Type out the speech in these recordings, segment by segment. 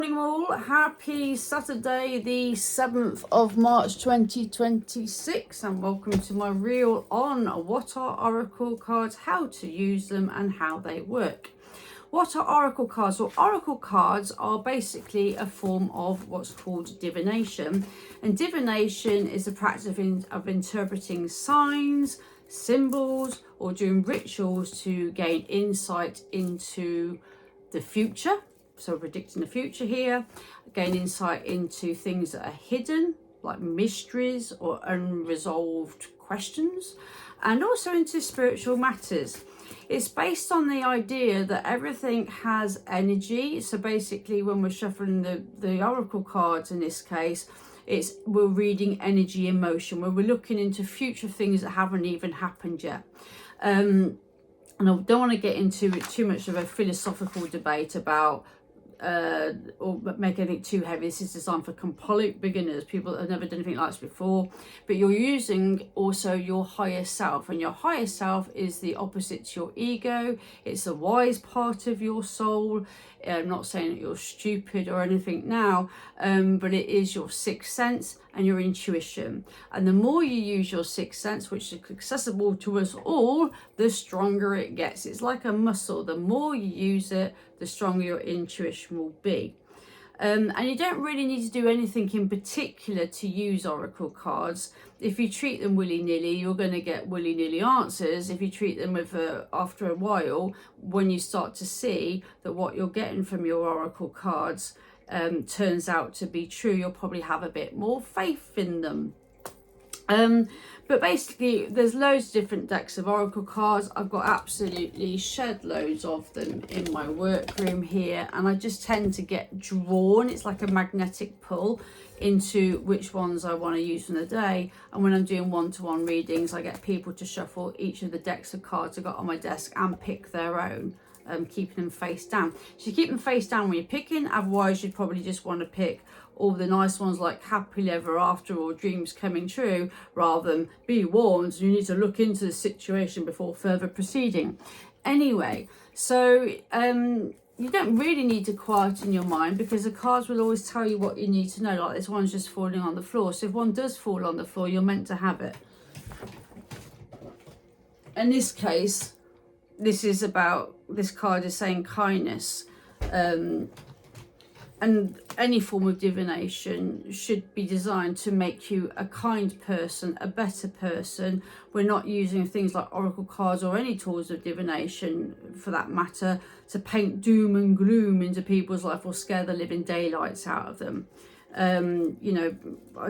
Morning all, happy Saturday the 7th of March 2026 and welcome to my reel on what are oracle cards, how to use them and how they work. What are oracle cards? Well, oracle cards are basically a form of what's called divination, and divination is the practice of interpreting signs, symbols or doing rituals to gain insight into the future. So predicting the future here, gain insight into things that are hidden, like mysteries or unresolved questions, and also into spiritual matters. It's based on the idea that everything has energy. So basically when we're shuffling the oracle cards in this case, we're reading energy in motion, where we're looking into future things that haven't even happened yet. And I don't want to get into too much of a philosophical debate about or make anything too heavy. This is designed for complete beginners, people that have never done anything like this before, but you're using also your higher self, and your higher self is the opposite to your ego. It's the wise part of your soul. I'm not saying that you're stupid or anything now, but it is your sixth sense and your intuition. And the more you use your sixth sense, which is accessible to us all, the stronger it gets. It's like a muscle. The more you use it, the stronger your intuition will be. And you don't really need to do anything in particular to use oracle cards. If you treat them willy-nilly, you're going to get willy-nilly answers. If you treat them with after a while, when you start to see that what you're getting from your oracle cards turns out to be true, you'll probably have a bit more faith in them. But basically there's loads of different decks of oracle cards. I've got absolutely shed loads of them in my workroom here, and I just tend to get drawn. It's like a magnetic pull into which ones I want to use from the day. And when I'm doing one-to-one readings, I get people to shuffle each of the decks of cards I've got on my desk and pick their own, keeping them face down. So you keep them face down when you're picking, otherwise you'd probably just want to pick all the nice ones like happily ever after or dreams coming true, rather than be warned, you need to look into the situation before further proceeding. Anyway, so you don't really need to quieten your mind, because the cards will always tell you what you need to know. Like this one's just falling on the floor, so if one does fall on the floor, you're meant to have it. In this case, this card is saying kindness, and any form of divination should be designed to make you a kind person, a better person. We're not using things like oracle cards or any tools of divination for that matter to paint doom and gloom into people's life or scare the living daylights out of them. You know,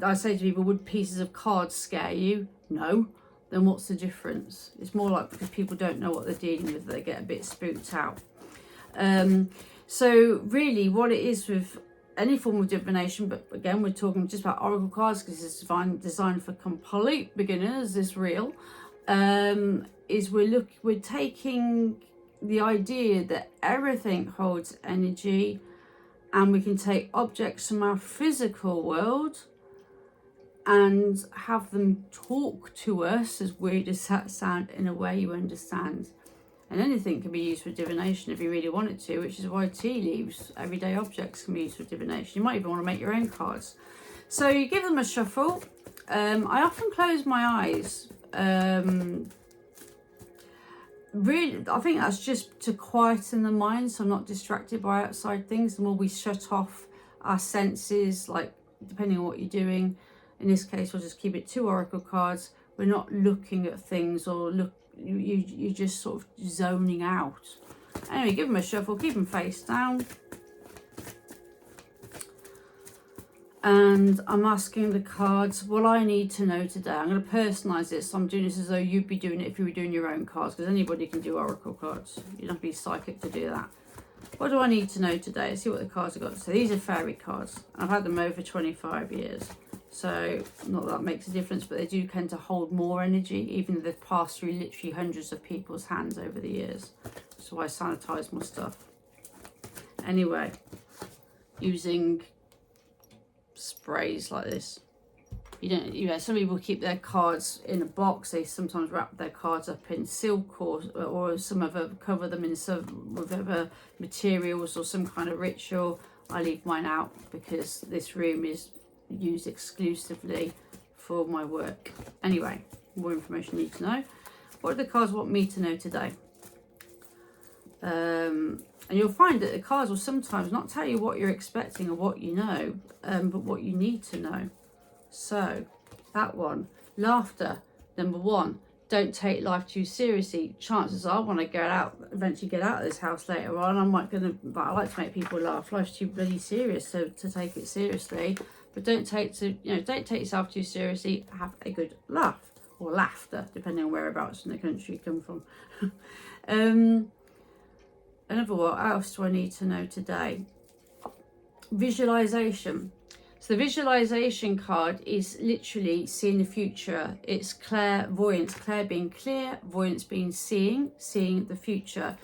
I say to people, would pieces of cards scare you? No. Then what's the difference? It's more like because people don't know what they're dealing with, they get a bit spooked out. So really what it is with any form of divination, but again we're talking just about oracle cards because it's designed for complete beginners, this reel, is we're taking the idea that everything holds energy, and we can take objects from our physical world and have them talk to us, as weird as that sounds, in a way you understand. And anything can be used for divination if you really want it to, which is why tea leaves, everyday objects, can be used for divination. You might even want to make your own cards. So you give them a shuffle. I often close my eyes. Really, I think that's just to quieten the mind, so I'm not distracted by outside things. The more we shut off our senses, like depending on what you're doing, in this case we'll just keep it 2 oracle cards. We're not looking at things or you're just sort of zoning out. Anyway, give them a shuffle, keep them face down, and I'm asking the cards what I need to know today. I'm going to personalize this, so I'm doing this as though you'd be doing it if you were doing your own cards, because anybody can do oracle cards. You don't have to be psychic to do that. What do I need to know today? Let's see what the cards have got to say. These are fairy cards. I've had them over 25 years. So not that makes a difference, but they do tend to hold more energy, even though they've passed through literally hundreds of people's hands over the years. That's why I sanitize my stuff. Anyway, using sprays like this. Some people keep their cards in a box. They sometimes wrap their cards up in silk, or some of them cover them in with other materials or some kind of ritual. I leave mine out because this room is used exclusively for my work. Anyway, more information you need to know. What do the cards want me to know today? And you'll find that the cards will sometimes not tell you what you're expecting or what you know, but what you need to know. So that one, laughter, number one. Don't take life too seriously. Chances are when I eventually get out of this house later on, I like to make people laugh. Life's too bloody serious to take it seriously. But don't take yourself too seriously. Have a good laugh or laughter, depending on whereabouts in the country you come from. Another, what else do I need to know today? Visualization. So the visualization card is literally seeing the future. It's clairvoyance. Clair being clear, voyance being seeing the future.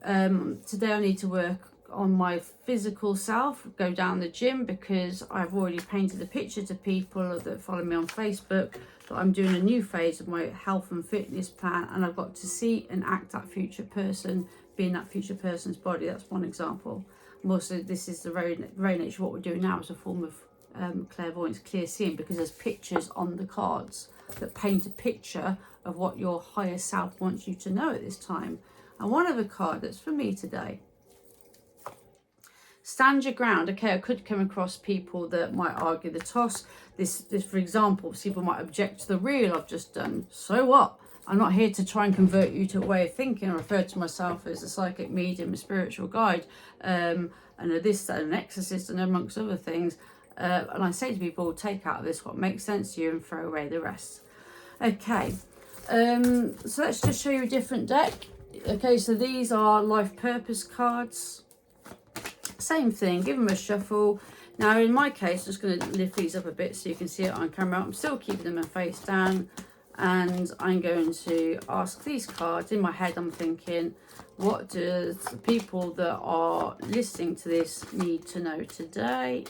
Today I need to work on my physical self, go down the gym, because I've already painted a picture to people that follow me on Facebook that I'm doing a new phase of my health and fitness plan, and I've got to see and act that future person, being that future person's body. That's one example. And also, this is the very nature of what we're doing now, is a form of clairvoyance, clear seeing, because there's pictures on the cards that paint a picture of what your higher self wants you to know at this time. And one other card that's for me today, stand your ground. Okay, I could come across people that might argue the toss. This for example, people might object to the reel I've just done. So what? I'm not here to try and convert you to a way of thinking. I refer to myself as a psychic medium, a spiritual guide, and an exorcist, and amongst other things. And I say to people, take out of this what makes sense to you and throw away the rest. Okay, so let's just show you a different deck. Okay, so these are life purpose cards. Same thing, give them a shuffle. Now in my case, I'm just going to lift these up a bit so you can see it on camera. I'm still keeping them face down, and I'm going to ask these cards. In my head I'm thinking, what does the people that are listening to this need to know today?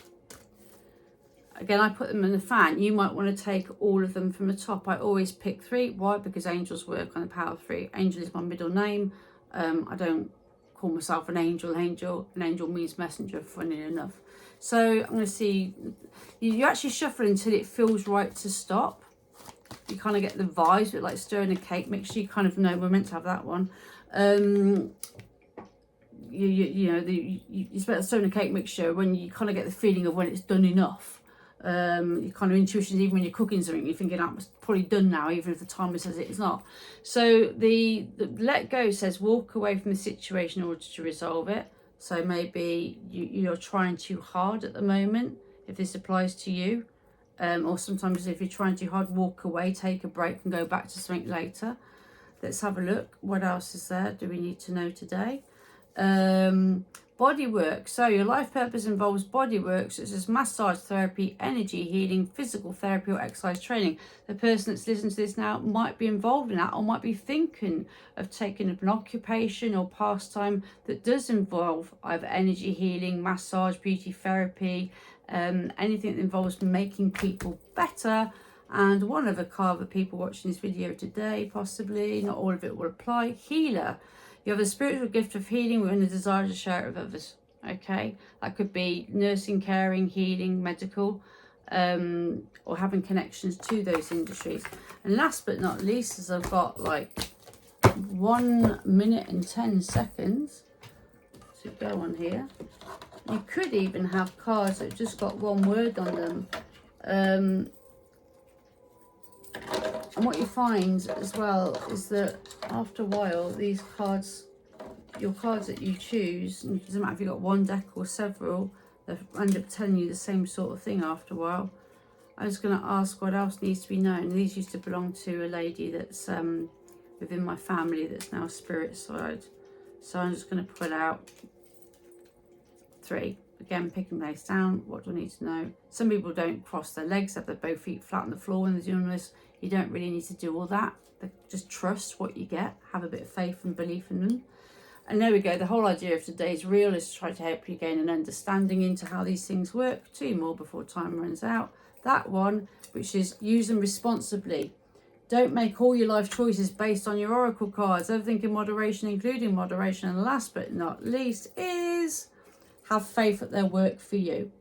Again, I put them in the fan. You might want to take all of them from the top. I always pick 3. Why? Because angels work on the power of 3. Angel is my middle name. I don't call myself an angel. An angel means messenger, funny enough. So I'm going to see, you actually shuffle until it feels right to stop. You kind of get the vibes, a bit like stirring a cake mixture. You kind of know we're meant to have that one. You spend stirring a cake mixture when you kind of get the feeling of when it's done enough. Your kind of intuition, even when you're cooking something, you're thinking, oh, it's probably done now, even if the timer says it is not. So the let go says walk away from the situation in order to resolve it. So maybe you're trying too hard at the moment, if this applies to you. Or sometimes if you're trying too hard, walk away, take a break and go back to something later. Let's have a look. What else is there? Do we need to know today? Body work. So your life purpose involves body work, such as massage therapy, energy healing, physical therapy, or exercise training. The person that's listening to this now might be involved in that, or might be thinking of taking up an occupation or pastime that does involve either energy healing, massage, beauty therapy, anything that involves making people better. And one other card for people watching this video today, possibly, not all of it will apply, healer. You have a spiritual gift of healing and a desire to share it with others. Okay, that could be nursing, caring, healing, medical, or having connections to those industries. And last but not least, as I've got like 1 minute and 10 seconds to go on here, you could even have cards that just got one word on them. And what you find as well is that after a while, these cards, your cards that you choose, and it doesn't matter if you've got one deck or several, they end up telling you the same sort of thing after a while. I was going to ask what else needs to be known. These used to belong to a lady that's within my family that's now spirit side. So I'm just going to pull out 3. Again, pick and place down. What do I need to know? Some people don't cross their legs, have their both feet flat on the floor when they're doing this. You don't really need to do all that. Just trust what you get. Have a bit of faith and belief in them. And there we go. The whole idea of today's reel is to try to help you gain an understanding into how these things work. 2 more before time runs out. That one, which is use them responsibly. Don't make all your life choices based on your oracle cards. Everything in moderation, including moderation. And last but not least is have faith that they'll work for you.